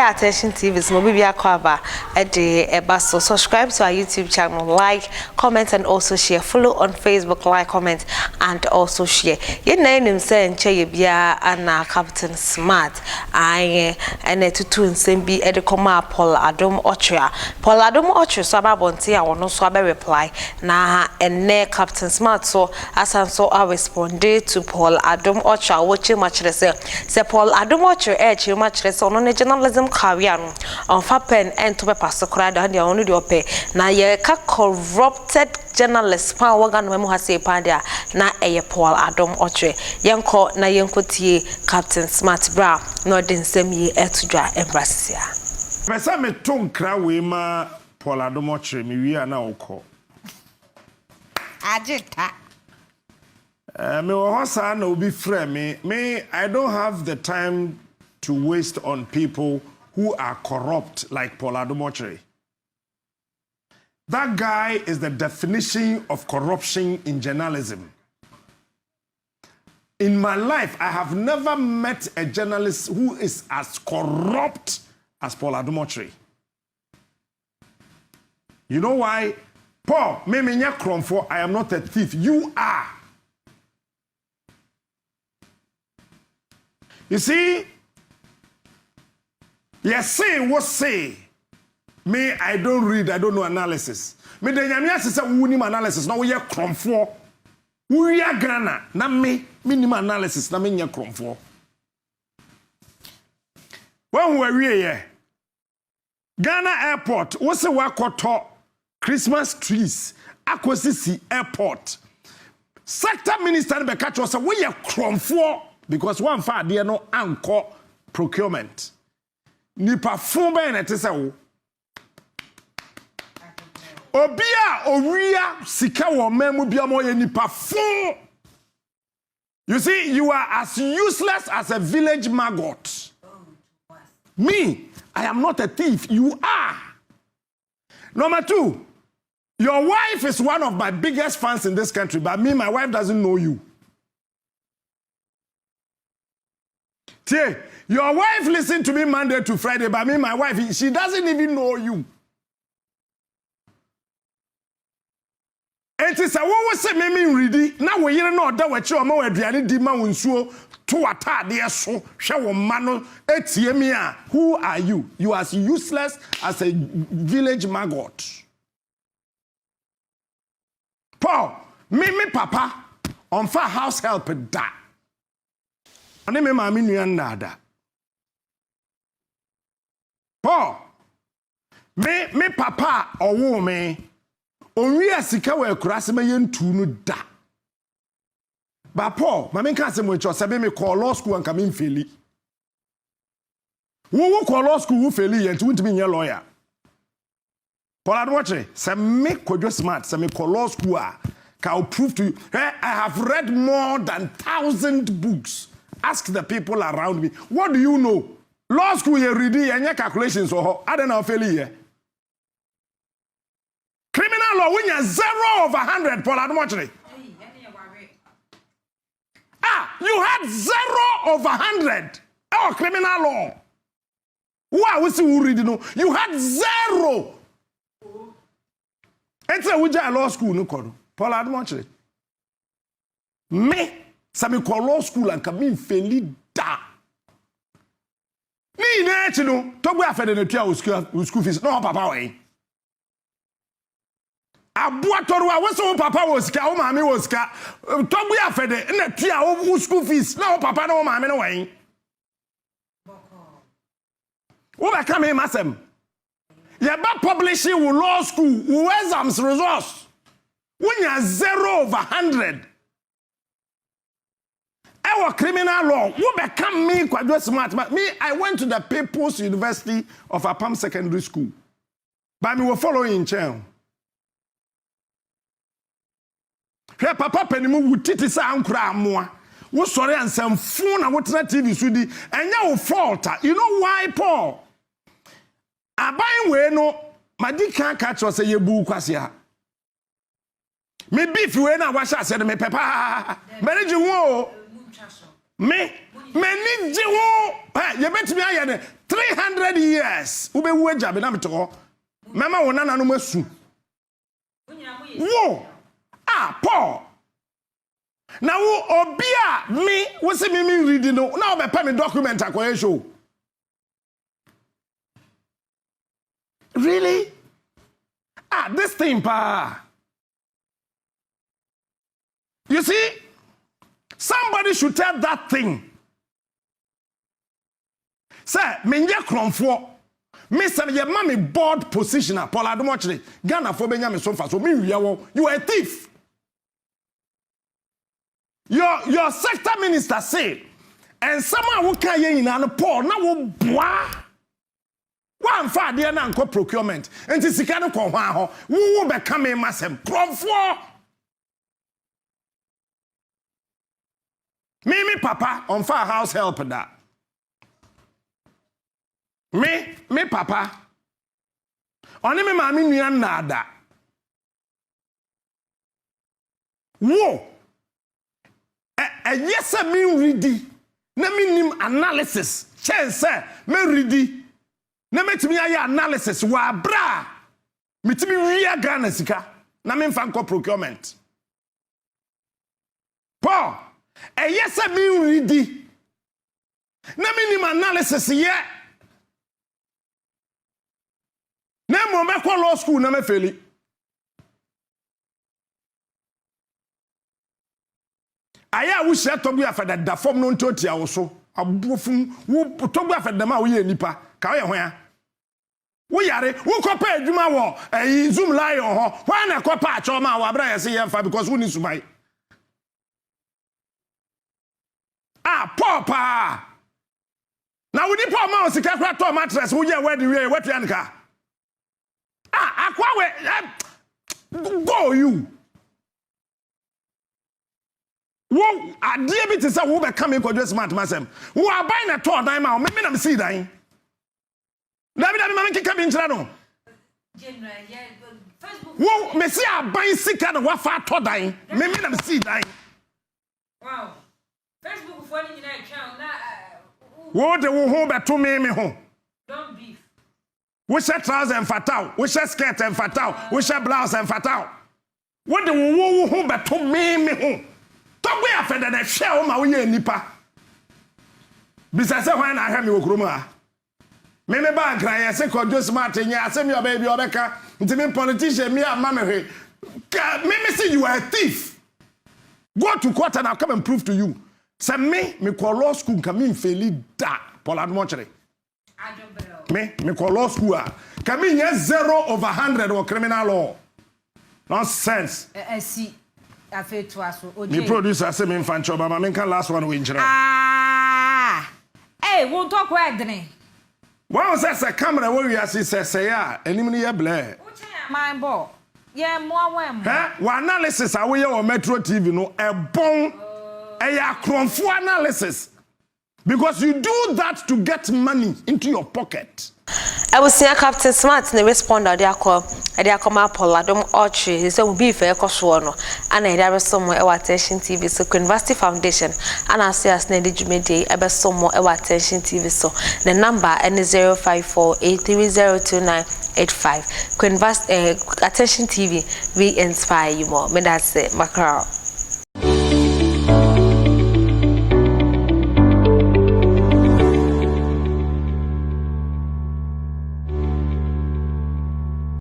Attention TV, so maybe I cover at the bus. So subscribe to our YouTube channel, like, comment, and also share. Follow on Facebook, like, comment, and also share. Your name is saying Chayabia and Captain Smart. I and to two and same be at the comma Paul Adom Otchere. Paul Adom Otchere, so about Bonti, I will not so reply. Nah, and ne Captain Smart. So as I saw, I responded to Paul Adom Otchere, watching much less. Say Paul Adom Otchere, much less on journalism career on Fapen and to pass the crowd and the only pay. Now, ye corrupted journalist, power gun when has a pandia, na a Paul Adom Otchere. Yanko na yanko Captain Smart Bra, no den same ye etudra embracia. Pesa me ton kra we ma Paul Adom Otchere mi wi ana okọ. Ajita. Me wo hosa na obi frɛ me I don't have the time to waste on people who are corrupt like Paul Adom Otchere. That guy is the definition of corruption in journalism. In my life, I have never met a journalist who is as corrupt as Paul Adom Otchere. You know why? Paul, I am not a thief. You are. You see, yes, say what say. Me, I don't read, I don't know analysis. Me, the Yamia says, we need analysis. Now we are cromfo. We are Ghana. Na me, minimum analysis. Na me, we are cromfo. When we are here, Ghana Airport, what's the work to Christmas trees? Akwesisi Airport. Sector Minister Bekacho said, we are cromfo because one far there no anchor procurement. Nipa fumba na tesa wo obia oria sika wo memu bia mo ye nipa fun. You see, you are as useless as a village maggot. Me, I am not a thief. You are. Number two, your wife is one of my biggest fans in this country, but me, my wife doesn't know you. Tie, your wife listens to me Monday to Friday, but me, my wife, she doesn't even know you. And it's a what was me ready. Now we hear no that what you are doing, Dima Winsuo, to attack the so, show mano, etiemia. Who are you? You are as useless as a village maggot. Paul, me papa, on far house help da. And me mami nuanda. Paul, me papa or me, only a sika we kurase me yentu no da. But Paul, mami kan se mo cho sabe me call law school and come in feli. Wo call law school wo feli yentu won't be lawyer. Paul Adom Otchere, se me kodwo smart, se me call law school can prove to you. Hey, I have read more than 1,000 books. Ask the people around me. What do you know? Law school you read and your calculations or I don't know failure. Criminal law when you're 0 over 100, Paul Adom Otchere. You had 0 over 100. Oh, criminal law. Wow, we see who read no. You had 0. It's a Uja law school no kono. Paul Adom Otchere. Me, some call law school and come in fairly da. Ni na chino to gbe afede na tua school fees no papa we abuatoru we so papa wo sika wo maami wo sika to gbe afede na tua wo school fees na wo papa na wo maami na we wo ba come masem ye ba publishing wo law school wo exams results when you 0 over 100 our criminal law, who become me quite smart. Me, I went to the People's University of Apam Secondary School. But me were following in chain. Here, Papa Penimu would titi sa ankura moa. Wo sorry and some phone and what TV sudi and you fault. You know why, Paul? Abayin we no, madi can't catch us a yebu kwasia. Me beef we na washa said me papa. Manage wo. Me ni jiwo ye betimi aye ne 300 years ube wu ajabe na metoko mema wo nana no masu wo Paul na wo obi a me wo se me reading no na wo be pa me document akoye show really this thing pa you see somebody should tell that thing say menye kronfo me say ye ma me board positioner Paul Adom Otchere Ghana for benya me so fa so me wiya wo you are a thief. Your sector minister say and someone who can yen na Paul na wo boa one fa de na nko procurement enti sika no ko hwan ho wo be ka me masem kronfo me papa on fire house help that. Me papa. Oni me mami nua nada. Wo. Yes me ready. Na me nim analysis. Chance me ready. Na metimi aye analysis wa bra. Metimi wi Ghana sika. Na me mfa nko procurement. Paul yes me ready. Na me nim analysis ye. Na mo me kwa law school na me feli. Aya wo hye tobu afada da fom no ntoti a wo so. Abofum wo tobu afada ma wo ye nipa. Ka wo ye hwan? Wo yare, wo kopa adwuma wo Zoom lion ho. Hwan na kopa a choma wo abra yesi ye mfa because wo ni subai. Papa. Na wo nipa ma o sika kwa to mattress wo ye wedding we wetu anka. Go you. Wo adie bi te say wo be come ko smart masem. Wo abai na to dan ma me na me see dan. David ma me kika bi nchira no. Facebook. Wo me see abai sika na wa fa to dan. Me na me see dan. Wow. Facebook for ni na twa na wo de wo ho beto me ho. Don't beef. We share trousers and fatal. We share skirt and fatal. We share blouse and fatal. What the wo ho beto me ho. Talk we afeda na share o ma wo ye nipa. Bisa se hwan na ahwe me okromu a. Me ba nkran ye se kojo smart nya asemi oba bi obeka. Ntimi politician me ama me hwe. Me say you are a thief. Go to court and I'll come and prove to you. Say me call law school nka me feli da Paul Adom Otchere. Me call law school can me 0/100 or criminal law. Nonsense. See, I feel to us. Me producer say me infant job, but me can last one we injure. Hey, won't talk where then. One says a camera where you see say ya, and him near blare. My boy. Yeah, more when. One analysis away on Metro TV no a bon a cronfo analysis. Because you do that to get money into your pocket. I was seeing Captain Smart in the responder. They are called Paul Adom Otchere. He said, "We be fair, Koshuano." And I have somewhere our Attention TV. So, University Foundation. And I say, as Nedi Jumede, I have somewhere our Attention TV. So, the number is 054-8302985. Attention TV, we inspire you more. Me that's it, Macron.